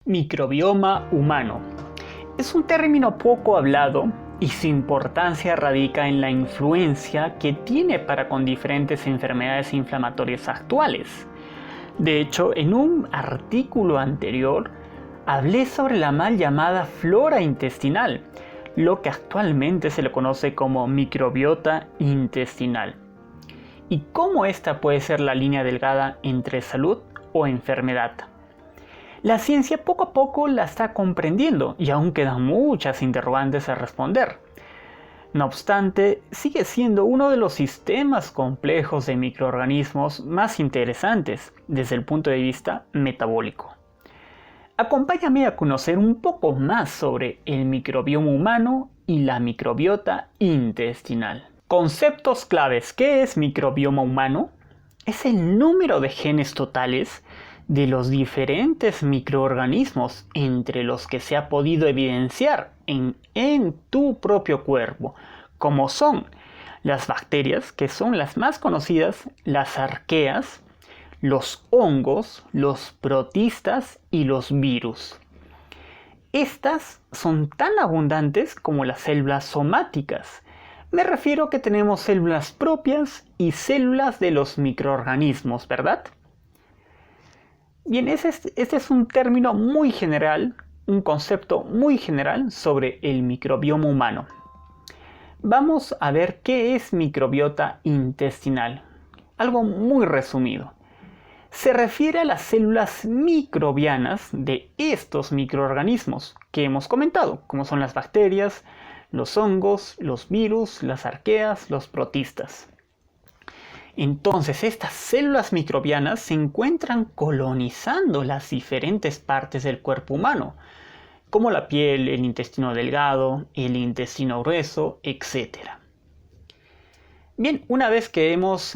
Microbioma humano. Es un término poco hablado y su importancia radica en la influencia que tiene para con diferentes enfermedades inflamatorias actuales. De hecho, en un artículo anterior hablé sobre la mal llamada flora intestinal, lo que actualmente se le conoce como microbiota intestinal, y cómo esta puede ser la línea delgada entre salud o enfermedad. La ciencia poco a poco la está comprendiendo y aún quedan muchas interrogantes a responder. No obstante, sigue siendo uno de los sistemas complejos de microorganismos más interesantes desde el punto de vista metabólico. Acompáñame a conocer un poco más sobre el microbioma humano y la microbiota intestinal. Conceptos claves. ¿Qué es microbioma humano? Es el número de genes totales de los diferentes microorganismos entre los que se ha podido evidenciar en tu propio cuerpo, como son las bacterias, que son las más conocidas, las arqueas, los hongos, los protistas y los virus. Estas son tan abundantes como las células somáticas. Me refiero a que tenemos células propias y células de los microorganismos, ¿verdad? Bien, este es un término muy general, un concepto muy general sobre el microbioma humano. Vamos a ver qué es microbiota intestinal. Algo muy resumido. Se refiere a las células microbianas de estos microorganismos que hemos comentado, como son las bacterias, los hongos, los virus, las arqueas, los protistas. Entonces, estas células microbianas se encuentran colonizando las diferentes partes del cuerpo humano, como la piel, el intestino delgado, el intestino grueso, etc. Bien, una vez que hemos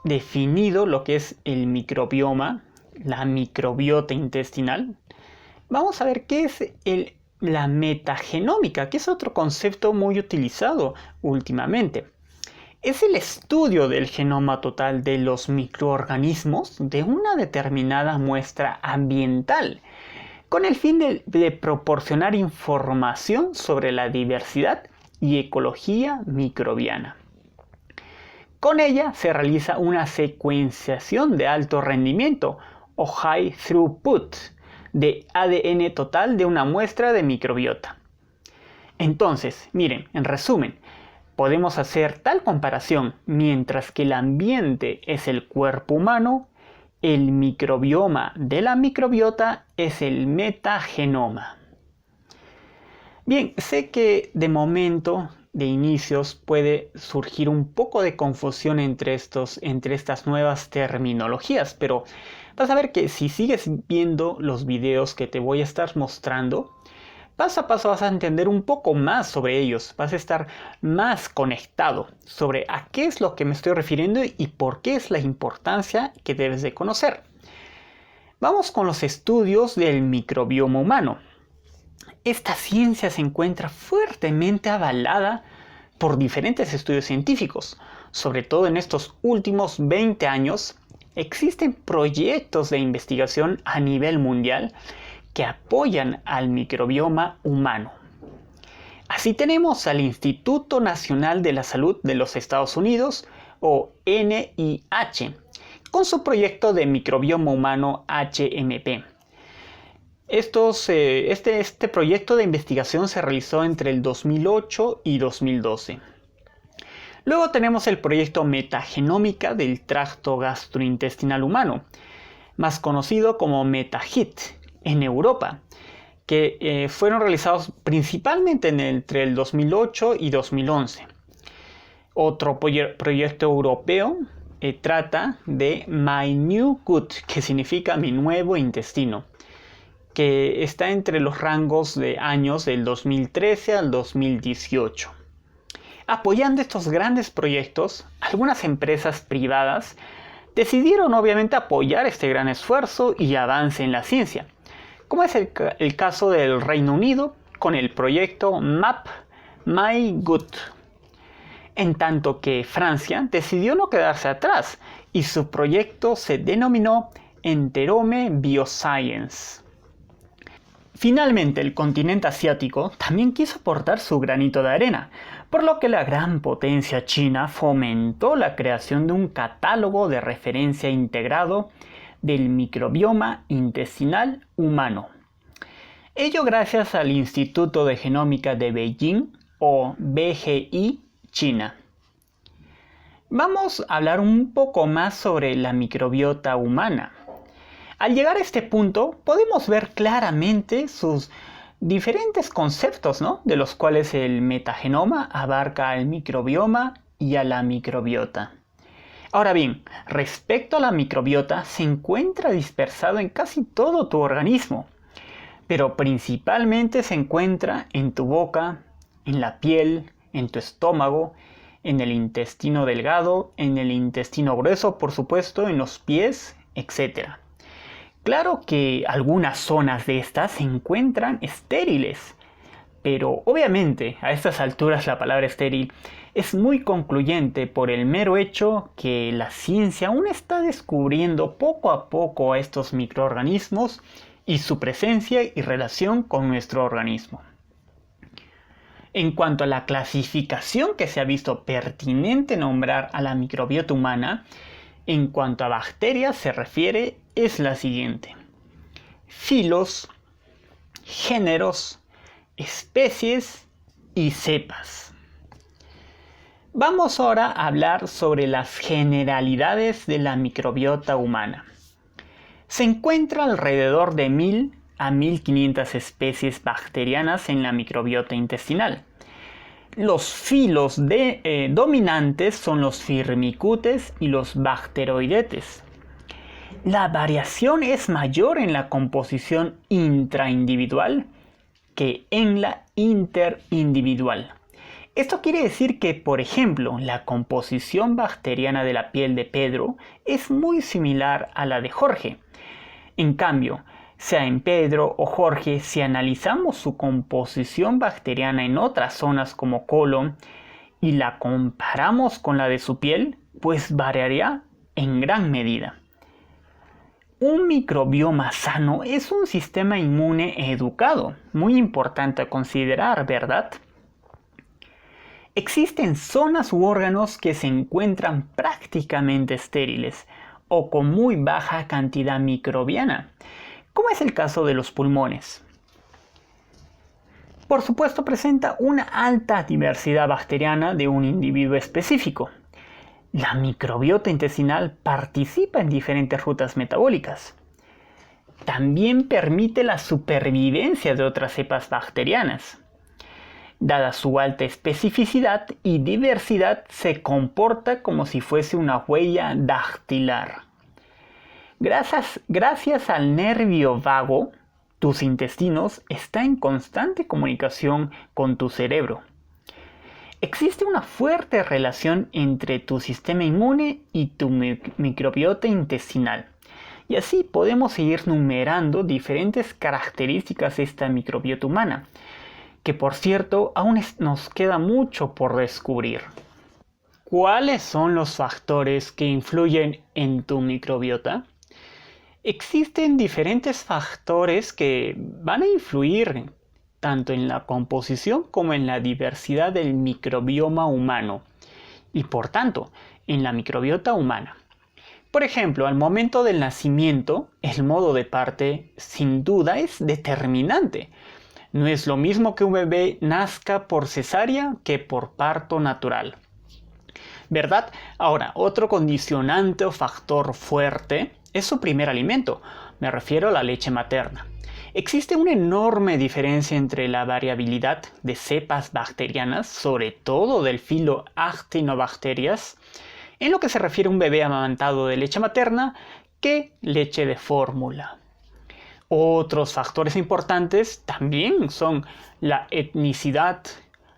definido lo que es el microbioma, la microbiota intestinal, vamos a ver qué es la metagenómica, que es otro concepto muy utilizado últimamente. Es el estudio del genoma total de los microorganismos de una determinada muestra ambiental, con el fin de proporcionar información sobre la diversidad y ecología microbiana. Con ella se realiza una secuenciación de alto rendimiento o high throughput de ADN total de una muestra de microbiota. Entonces, miren, en resumen, podemos hacer tal comparación: mientras que el ambiente es el cuerpo humano, el microbioma de la microbiota es el metagenoma. Bien, sé que de momento, de inicios, puede surgir un poco de confusión entre estas nuevas terminologías, pero vas a ver que si sigues viendo los videos que te voy a estar mostrando, paso a paso vas a entender un poco más sobre ellos, vas a estar más conectado sobre a qué es lo que me estoy refiriendo y por qué es la importancia que debes de conocer. Vamos con los estudios del microbioma humano. Esta ciencia se encuentra fuertemente avalada por diferentes estudios científicos. Sobre todo en estos últimos 20 años, existen proyectos de investigación a nivel mundial que apoyan al microbioma humano. Así tenemos al Instituto Nacional de la Salud de los Estados Unidos, o NIH, con su proyecto de microbioma humano HMP. Este proyecto de investigación se realizó entre el 2008 y 2012. Luego tenemos el proyecto Metagenómica del tracto gastrointestinal humano, más conocido como MetaHit, en Europa, que fueron realizados principalmente entre el 2008 y 2011. Otro proyecto europeo trata de My New Gut, que significa mi nuevo intestino, que está entre los rangos de años del 2013 al 2018. Apoyando estos grandes proyectos, algunas empresas privadas decidieron obviamente apoyar este gran esfuerzo y avance en la ciencia, como es el caso del Reino Unido con el proyecto MAP My Gut, en tanto que Francia decidió no quedarse atrás y su proyecto se denominó Enterome Bioscience. Finalmente, el continente asiático también quiso aportar su granito de arena, por lo que la gran potencia china fomentó la creación de un catálogo de referencia integrado del microbioma intestinal humano. Ello gracias al Instituto de Genómica de Beijing o BGI China. Vamos a hablar un poco más sobre la microbiota humana. Al llegar a este punto, podemos ver claramente sus diferentes conceptos, ¿no? De los cuales el metagenoma abarca al microbioma y a la microbiota. Ahora bien, respecto a la microbiota, se encuentra dispersado en casi todo tu organismo, pero principalmente se encuentra en tu boca, en la piel, en tu estómago, en el intestino delgado, en el intestino grueso, por supuesto, en los pies, etc. Claro que algunas zonas de estas se encuentran estériles, pero obviamente a estas alturas la palabra estéril es muy concluyente por el mero hecho que la ciencia aún está descubriendo poco a poco a estos microorganismos y su presencia y relación con nuestro organismo. En cuanto a la clasificación que se ha visto pertinente nombrar a la microbiota humana, en cuanto a bacterias se refiere, es la siguiente: filos, géneros, especies y cepas. Vamos ahora a hablar sobre las generalidades de la microbiota humana. Se encuentra alrededor de 1000 a 1500 especies bacterianas en la microbiota intestinal. Los filos dominantes son los firmicutes y los bacteroidetes. La variación es mayor en la composición intraindividual que en la interindividual. Esto quiere decir que, por ejemplo, la composición bacteriana de la piel de Pedro es muy similar a la de Jorge. En cambio, sea en Pedro o Jorge, si analizamos su composición bacteriana en otras zonas como colon y la comparamos con la de su piel, pues variaría en gran medida. Un microbioma sano es un sistema inmune educado, muy importante a considerar, ¿verdad? Existen zonas u órganos que se encuentran prácticamente estériles o con muy baja cantidad microbiana, como es el caso de los pulmones. Por supuesto, presenta una alta diversidad bacteriana de un individuo específico. La microbiota intestinal participa en diferentes rutas metabólicas. También permite la supervivencia de otras cepas bacterianas. Dada su alta especificidad y diversidad, se comporta como si fuese una huella dactilar. Gracias al nervio vago, tus intestinos están en constante comunicación con tu cerebro. Existe una fuerte relación entre tu sistema inmune y tu microbiota intestinal. Y así podemos seguir numerando diferentes características de esta microbiota humana, que por cierto aún nos queda mucho por descubrir. ¿Cuáles son los factores que influyen en tu microbiota? Existen diferentes factores que van a influir tanto en la composición como en la diversidad del microbioma humano y por tanto en la microbiota humana. Por ejemplo, al momento del nacimiento, el modo de parte sin duda es determinante. No es lo mismo que un bebé nazca por cesárea que por parto natural, ¿verdad? Ahora, otro condicionante o factor fuerte es su primer alimento, me refiero a la leche materna. Existe una enorme diferencia entre la variabilidad de cepas bacterianas, sobre todo del filo Actinobacterias, en lo que se refiere a un bebé amamantado de leche materna que leche de fórmula. Otros factores importantes también son la etnicidad,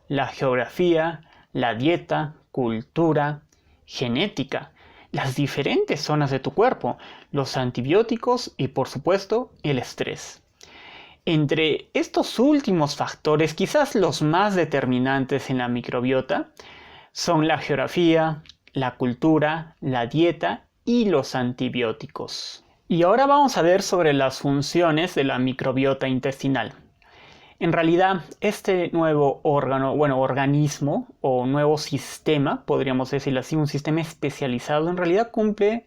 la geografía, la dieta, cultura, genética, las diferentes zonas de tu cuerpo, los antibióticos y por supuesto el estrés. Entre estos últimos factores, quizás los más determinantes en la microbiota, son la geografía, la cultura, la dieta y los antibióticos. Y ahora vamos a ver sobre las funciones de la microbiota intestinal. En realidad, este nuevo organismo o nuevo sistema, podríamos decirlo así, un sistema especializado, en realidad cumple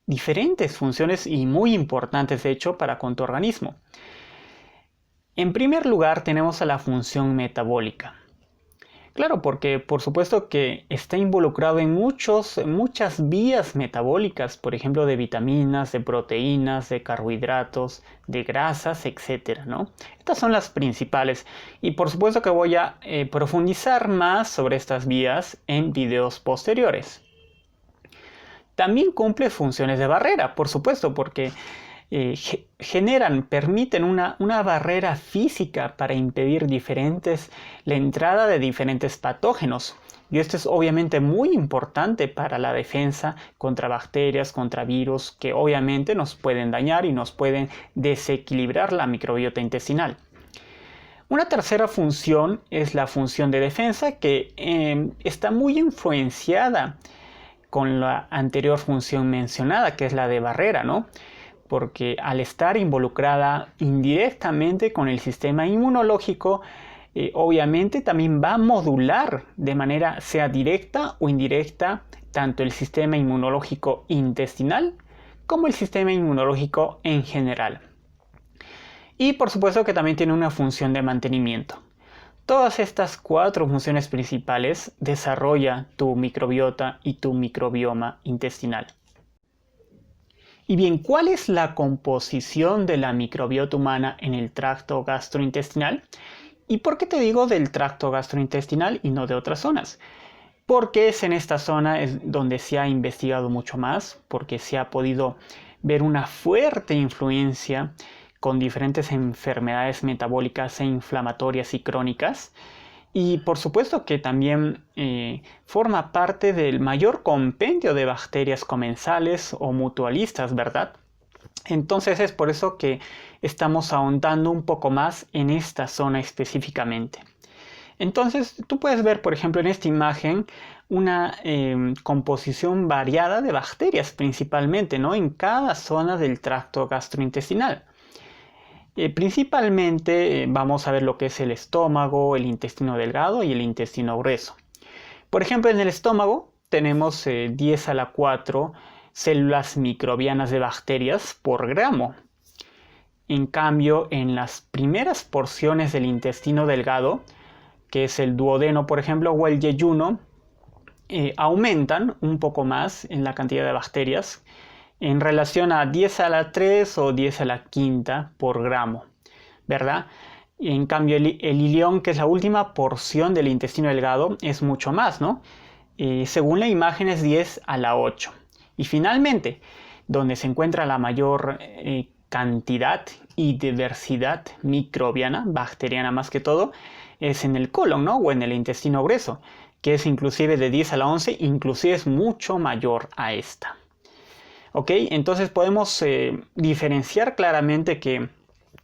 diferentes funciones y muy importantes, de hecho, para con tu organismo. En primer lugar, tenemos a la función metabólica. Claro, porque por supuesto que está involucrado en muchas vías metabólicas, por ejemplo, de vitaminas, de proteínas, de carbohidratos, de grasas, etc., ¿no? Estas son las principales y por supuesto que voy a profundizar más sobre estas vías en videos posteriores. También cumple funciones de barrera, por supuesto, porque permiten una barrera física para impedir la entrada de diferentes patógenos. Y esto es obviamente muy importante para la defensa contra bacterias, contra virus, que obviamente nos pueden dañar y nos pueden desequilibrar la microbiota intestinal. Una tercera función es la función de defensa, que está muy influenciada con la anterior función mencionada, que es la de barrera, ¿no? Porque al estar involucrada indirectamente con el sistema inmunológico, obviamente también va a modular de manera sea directa o indirecta tanto el sistema inmunológico intestinal como el sistema inmunológico en general. Y por supuesto que también tiene una función de mantenimiento. Todas estas 4 funciones principales desarrolla tu microbiota y tu microbioma intestinal. Y bien, ¿cuál es la composición de la microbiota humana en el tracto gastrointestinal? ¿Y por qué te digo del tracto gastrointestinal y no de otras zonas? Porque es en esta zona donde se ha investigado mucho más, porque se ha podido ver una fuerte influencia con diferentes enfermedades metabólicas e inflamatorias y crónicas. Y por supuesto que también forma parte del mayor compendio de bacterias comensales o mutualistas, ¿verdad? Entonces es por eso que estamos ahondando un poco más en esta zona específicamente. Entonces tú puedes ver, por ejemplo, en esta imagen una composición variada de bacterias principalmente, ¿no? En cada zona del tracto gastrointestinal. Principalmente vamos a ver lo que es el estómago, el intestino delgado y el intestino grueso. Por ejemplo, en el estómago tenemos 10 a la 4 células microbianas de bacterias por gramo. En cambio, en las primeras porciones del intestino delgado, que es el duodeno, por ejemplo, o el yeyuno, aumentan un poco más en la cantidad de bacterias en relación a 10 a la 3 o 10 a la quinta por gramo, ¿verdad? En cambio, el ilión, que es la última porción del intestino delgado, es mucho más, ¿no? Según la imagen es 10 a la 8. Y finalmente, donde se encuentra la mayor cantidad y diversidad microbiana, bacteriana más que todo, es en el colon, ¿no? O en el intestino grueso, que es inclusive de 10 a la 11, inclusive es mucho mayor a esta. ¿Ok? Entonces podemos diferenciar claramente que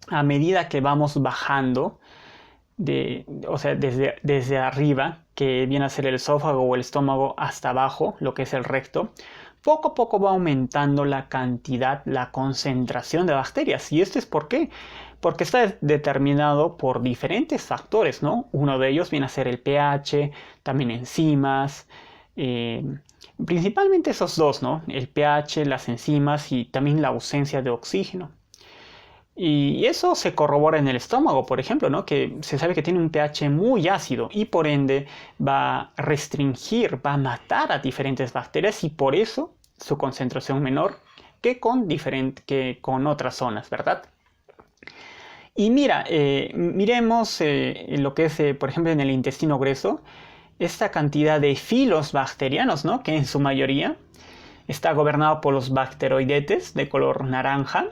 a medida que vamos bajando, desde arriba, que viene a ser el esófago o el estómago, hasta abajo, lo que es el recto, poco a poco va aumentando la cantidad, la concentración de bacterias. ¿Y esto es por qué? Porque está determinado por diferentes factores, ¿no? Uno de ellos viene a ser el pH, también enzimas, principalmente esos dos, ¿no? El pH, las enzimas y también la ausencia de oxígeno. Y eso se corrobora en el estómago, por ejemplo, ¿no? Que se sabe que tiene un pH muy ácido y por ende va a restringir, va a matar a diferentes bacterias y por eso su concentración menor que con otras zonas, ¿verdad? Y mira, miremos lo que es, por ejemplo, en el intestino grueso, esta cantidad de filos bacterianos, ¿no? Que en su mayoría está gobernado por los bacteroidetes de color naranja.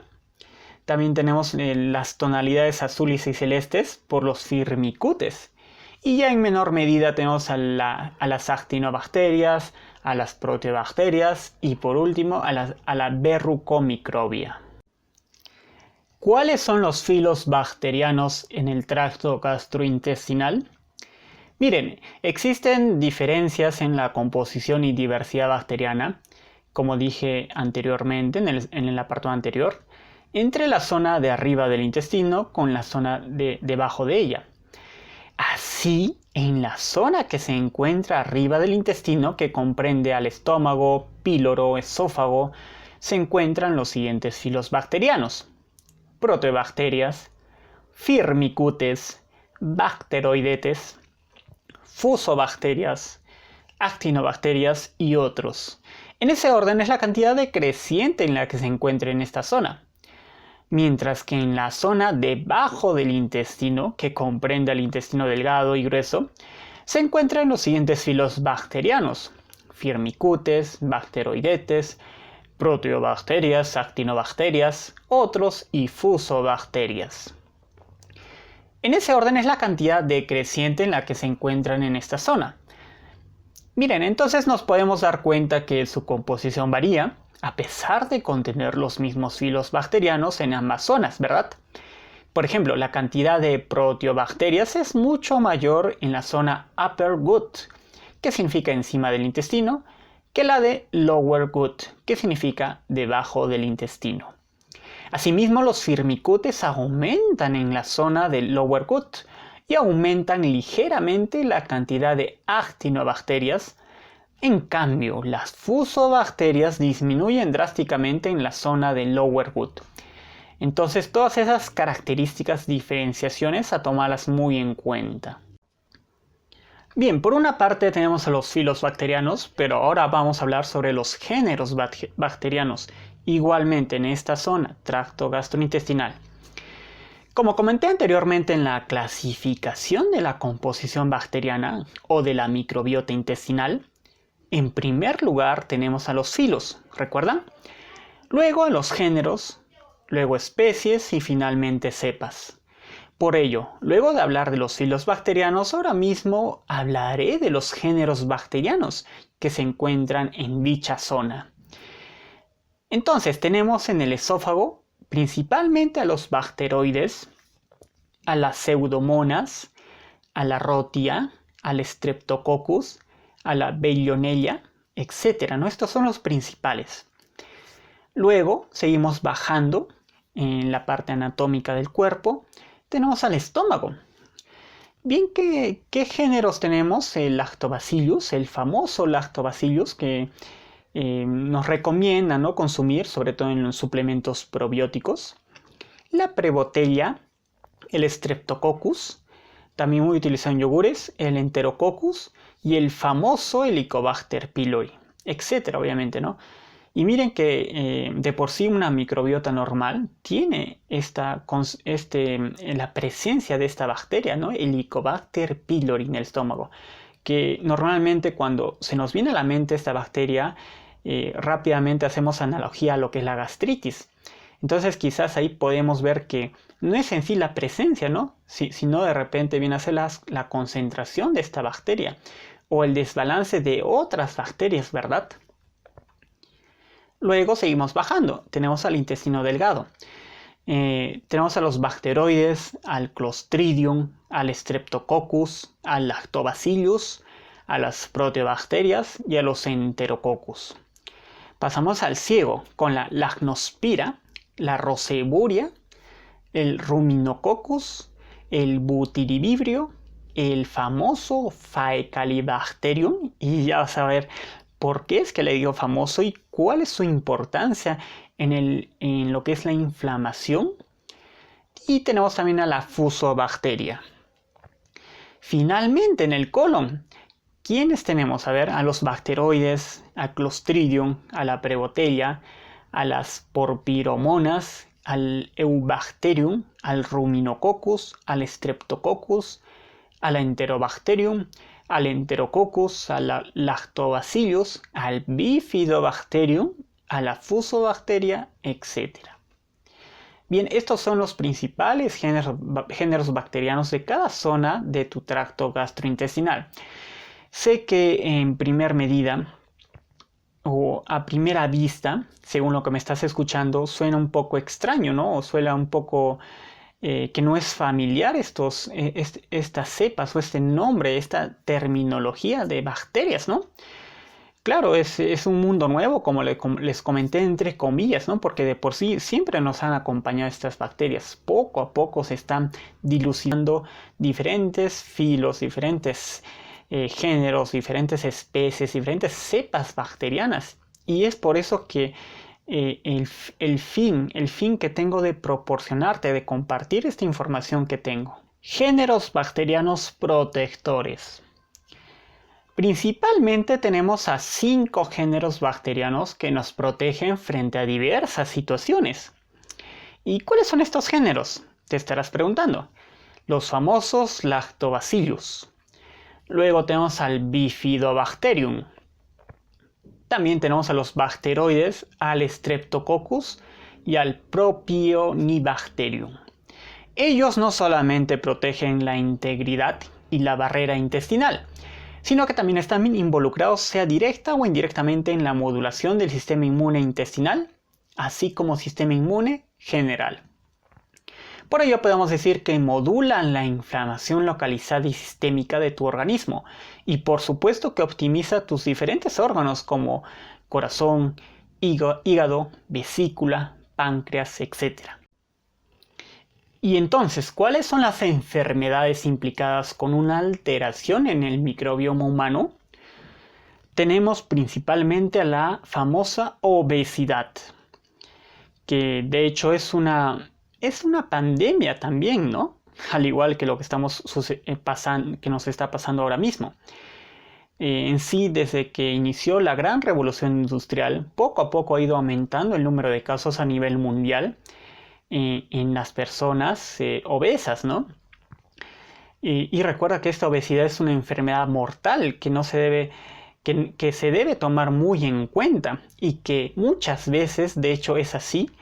También tenemos las tonalidades azules y celestes por los firmicutes. Y ya en menor medida tenemos a las actinobacterias, a las proteobacterias y por último a la verrucomicrobia. ¿Cuáles son los filos bacterianos en el tracto gastrointestinal? Miren, existen diferencias en la composición y diversidad bacteriana como dije anteriormente en el apartado anterior, entre la zona de arriba del intestino con la zona de debajo de ella. Así, en la zona que se encuentra arriba del intestino, que comprende al estómago, píloro, esófago, se encuentran los siguientes filos bacterianos: proteobacterias, firmicutes, bacteroidetes, fusobacterias, actinobacterias y otros. En ese orden es la cantidad decreciente en la que se encuentra en esta zona. Mientras que en la zona debajo del intestino, que comprende al intestino delgado y grueso, se encuentran los siguientes filos bacterianos: firmicutes, bacteroidetes, proteobacterias, actinobacterias, otros y fusobacterias. En ese orden es la cantidad decreciente en la que se encuentran en esta zona. Miren, entonces nos podemos dar cuenta que su composición varía, a pesar de contener los mismos filos bacterianos en ambas zonas, ¿verdad? Por ejemplo, la cantidad de proteobacterias es mucho mayor en la zona upper gut, que significa encima del intestino, que la de lower gut, que significa debajo del intestino. Asimismo, los firmicutes aumentan en la zona del lower gut y aumentan ligeramente la cantidad de actinobacterias. En cambio, las fusobacterias disminuyen drásticamente en la zona del lower gut. Entonces, todas esas características, diferenciaciones a tomarlas muy en cuenta. Bien, por una parte tenemos a los filos bacterianos, pero ahora vamos a hablar sobre los géneros bacterianos, igualmente en esta zona, tracto gastrointestinal. Como comenté anteriormente en la clasificación de la composición bacteriana o de la microbiota intestinal, en primer lugar tenemos a los filos, ¿recuerdan? Luego a los géneros, luego especies y finalmente cepas. Por ello, luego de hablar de los filos bacterianos, ahora mismo hablaré de los géneros bacterianos que se encuentran en dicha zona. Entonces tenemos en el esófago principalmente a los bacteroides, a las pseudomonas, a la rotia, al streptococcus, a la Veillonella, etc. ¿no? Estos son los principales. Luego seguimos bajando en la parte anatómica del cuerpo. Tenemos al estómago. Bien, ¿qué géneros tenemos? El Lactobacillus, el famoso Lactobacillus que nos recomienda, ¿no?, consumir, sobre todo en los suplementos probióticos. La Prevotella, el Streptococcus, también muy utilizado en yogures, el Enterococcus y el famoso Helicobacter pylori, etcétera, obviamente, ¿no? Y miren que de por sí una microbiota normal tiene la presencia de esta bacteria, ¿no? Helicobacter pylori en el estómago, que normalmente cuando se nos viene a la mente esta bacteria, rápidamente hacemos analogía a lo que es la gastritis. Entonces quizás ahí podemos ver que no es en sí la presencia, ¿no?, sino de repente viene a ser la concentración de esta bacteria o el desbalance de otras bacterias, ¿verdad? Luego seguimos bajando. Tenemos al intestino delgado. Tenemos a los bacteroides, al Clostridium, al Streptococcus, al Lactobacillus, a las proteobacterias y a los Enterococcus. Pasamos al ciego con la Lacnospira, la Roseburia, el Ruminococcus, el Butiribibrio, el famoso Faecalibacterium, y ya vas a ver por qué es que le digo famoso y cuál es su importancia en lo que es la inflamación. Y tenemos también a la Fusobacteria. Finalmente en el colon, ¿quiénes tenemos? A ver, a los bacteroides, a Clostridium, a la Prevotella, a las Porphyromonas, al Eubacterium, al Ruminococcus, al Streptococcus, a la Enterobacterium, al Enterococcus, a la Lactobacillus, al Bifidobacterium, a la Fusobacteria, etc. Bien, estos son los principales géneros bacterianos de cada zona de tu tracto gastrointestinal. Sé que en primer medida o a primera vista, según lo que me estás escuchando, suena un poco extraño, ¿no? O suena un poco que no es familiar estas cepas o este nombre, esta terminología de bacterias, ¿no? Claro, es un mundo nuevo, como les comenté entre comillas, ¿no? Porque de por sí siempre nos han acompañado estas bacterias. Poco a poco se están dilucidando diferentes filos, diferentes géneros, diferentes especies, diferentes cepas bacterianas. Y es por eso que el fin que tengo de proporcionarte, de compartir esta información que tengo. Géneros bacterianos protectores. Principalmente tenemos a 5 géneros bacterianos que nos protegen frente a diversas situaciones. ¿Y cuáles son estos géneros? Te estarás preguntando. Los famosos Lactobacillus. Luego tenemos al Bifidobacterium. También tenemos a los bacteroides, al Streptococcus y al Propionibacterium. Ellos no solamente protegen la integridad y la barrera intestinal, sino que también están involucrados sea directa o indirectamente en la modulación del sistema inmune intestinal, así como sistema inmune general. Por ello podemos decir que modulan la inflamación localizada y sistémica de tu organismo y por supuesto que optimiza tus diferentes órganos como corazón, hígado, vesícula, páncreas, etc. Y entonces, ¿cuáles son las enfermedades implicadas con una alteración en el microbioma humano? Tenemos principalmente a la famosa obesidad, que de hecho es una pandemia también, ¿no? Al igual que lo que que nos está pasando ahora mismo. En sí, desde que inició la gran revolución industrial, poco a poco ha ido aumentando el número de casos a nivel mundial en las personas obesas, ¿no? Y recuerda que esta obesidad es una enfermedad mortal que se debe tomar muy en cuenta y que muchas veces, de hecho es así,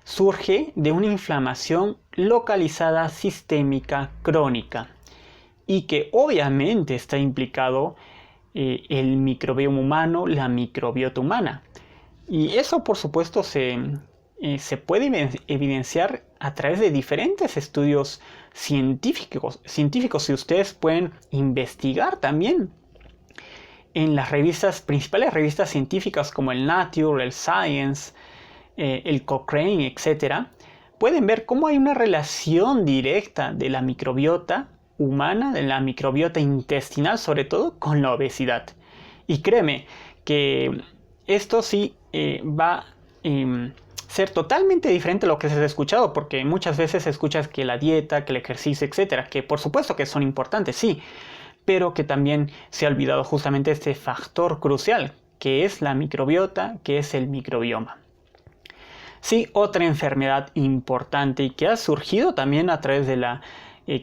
surge de una inflamación localizada sistémica crónica y que obviamente está implicado el microbioma humano, la microbiota humana. Y eso por supuesto se puede evidenciar a través de diferentes estudios científicos. Si ustedes pueden investigar también en las principales revistas científicas como el Nature, el Science, el Cochrane, etc., pueden ver cómo hay una relación directa de la microbiota humana, de la microbiota intestinal sobre todo, con la obesidad. Y créeme que esto sí va a ser totalmente diferente a lo que se ha escuchado, porque muchas veces escuchas que la dieta, que el ejercicio, etc., que por supuesto que son importantes, sí, pero que también se ha olvidado justamente este factor crucial, que es la microbiota, que es el microbioma. Sí, otra enfermedad importante y que ha surgido también a través de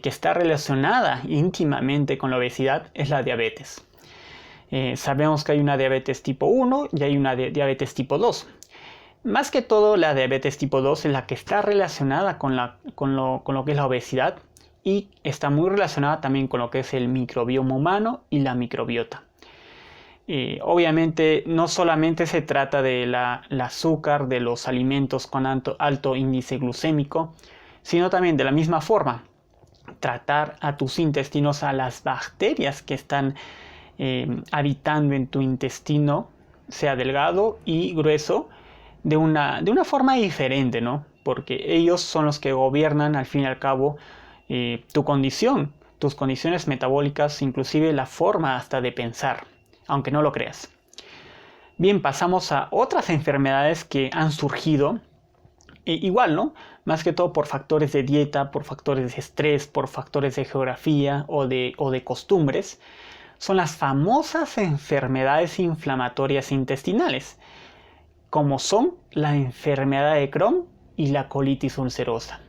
que está relacionada íntimamente con la obesidad es la diabetes. Sabemos que hay una diabetes tipo 1 y hay una diabetes tipo 2. Más que todo la diabetes tipo 2 es la que está relacionada con lo que es la obesidad y está muy relacionada también con lo que es el microbioma humano y la microbiota. Obviamente no solamente se trata del azúcar de los alimentos con alto índice glucémico, sino también de la misma forma tratar a tus intestinos, a las bacterias que están habitando en tu intestino, sea delgado y grueso, de una forma diferente, ¿no? Porque ellos son los que gobiernan al fin y al cabo tu condición, tus condiciones metabólicas, inclusive la forma hasta de pensar, aunque no lo creas. Bien, pasamos a otras enfermedades que han surgido, igual, ¿no? Más que todo por factores de dieta, por factores de estrés, por factores de geografía o de costumbres. Son las famosas enfermedades inflamatorias intestinales, como son la enfermedad de Crohn y la colitis ulcerosa.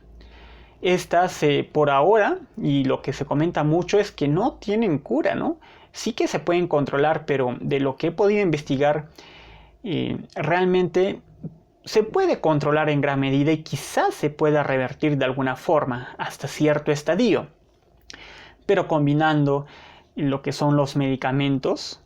Estas por ahora, y lo que se comenta mucho es que no tienen cura, ¿no? Sí que se pueden controlar, pero de lo que he podido investigar, realmente se puede controlar en gran medida y quizás se pueda revertir de alguna forma hasta cierto estadio. Pero combinando lo que son los medicamentos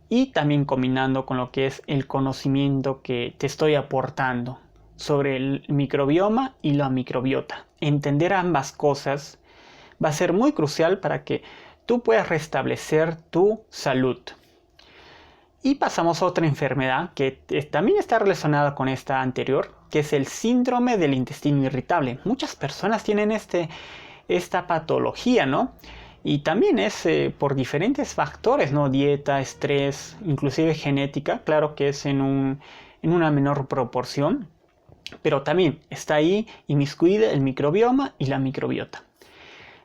y también combinando con lo que es el conocimiento que te estoy aportando sobre el microbioma y la microbiota. Entender ambas cosas va a ser muy crucial para que tú puedas restablecer tu salud. Y pasamos a otra enfermedad que también está relacionada con esta anterior, que es el síndrome del intestino irritable. Muchas personas tienen esta patología, ¿no? Y también es por diferentes factores, ¿no? Dieta, estrés, inclusive genética, claro que es en una menor proporción, pero también está ahí inmiscuida el microbioma y la microbiota.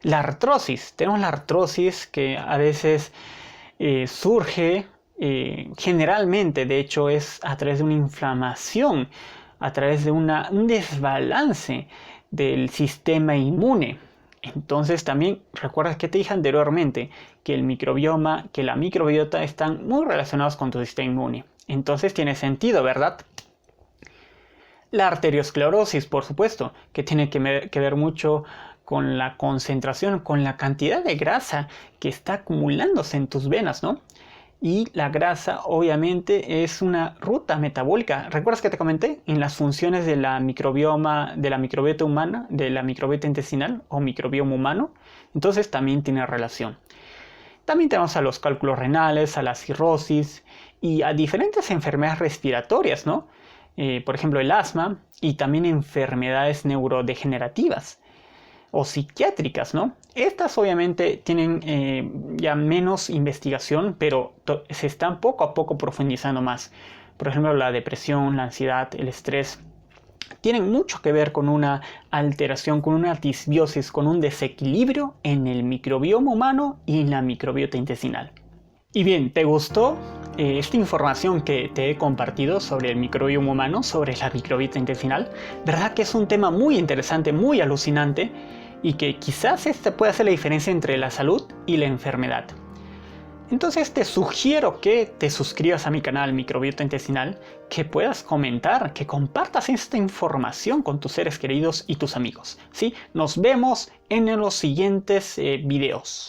La artrosis, tenemos la artrosis que a veces surge generalmente, de hecho, es a través de una inflamación, a través de un desbalance del sistema inmune. Entonces también recuerda que te dije anteriormente que el microbioma, que la microbiota están muy relacionados con tu sistema inmune. Entonces tiene sentido, ¿verdad? La arteriosclerosis, por supuesto, que tiene que ver mucho con la concentración, con la cantidad de grasa que está acumulándose en tus venas, ¿no? Y la grasa obviamente es una ruta metabólica. ¿Recuerdas que te comenté en las funciones de la microbiota humana, de la microbiota intestinal o microbioma humano? Entonces también tiene relación. También tenemos a los cálculos renales, a la cirrosis y a diferentes enfermedades respiratorias, ¿no? Por ejemplo, el asma y también enfermedades neurodegenerativas o psiquiátricas, ¿no? Estas obviamente tienen ya menos investigación, pero se están poco a poco profundizando más. Por ejemplo, la depresión, la ansiedad, el estrés, tienen mucho que ver con una alteración, con una disbiosis, con un desequilibrio en el microbioma humano y en la microbiota intestinal. Y bien, ¿te gustó esta información que te he compartido sobre el microbioma humano, sobre la microbiota intestinal? ¿Verdad que es un tema muy interesante, muy alucinante? Y que quizás pueda hacer la diferencia entre la salud y la enfermedad. Entonces te sugiero que te suscribas a mi canal Microbiota Intestinal, que puedas comentar, que compartas esta información con tus seres queridos y tus amigos. ¿Sí? Nos vemos en los siguientes videos.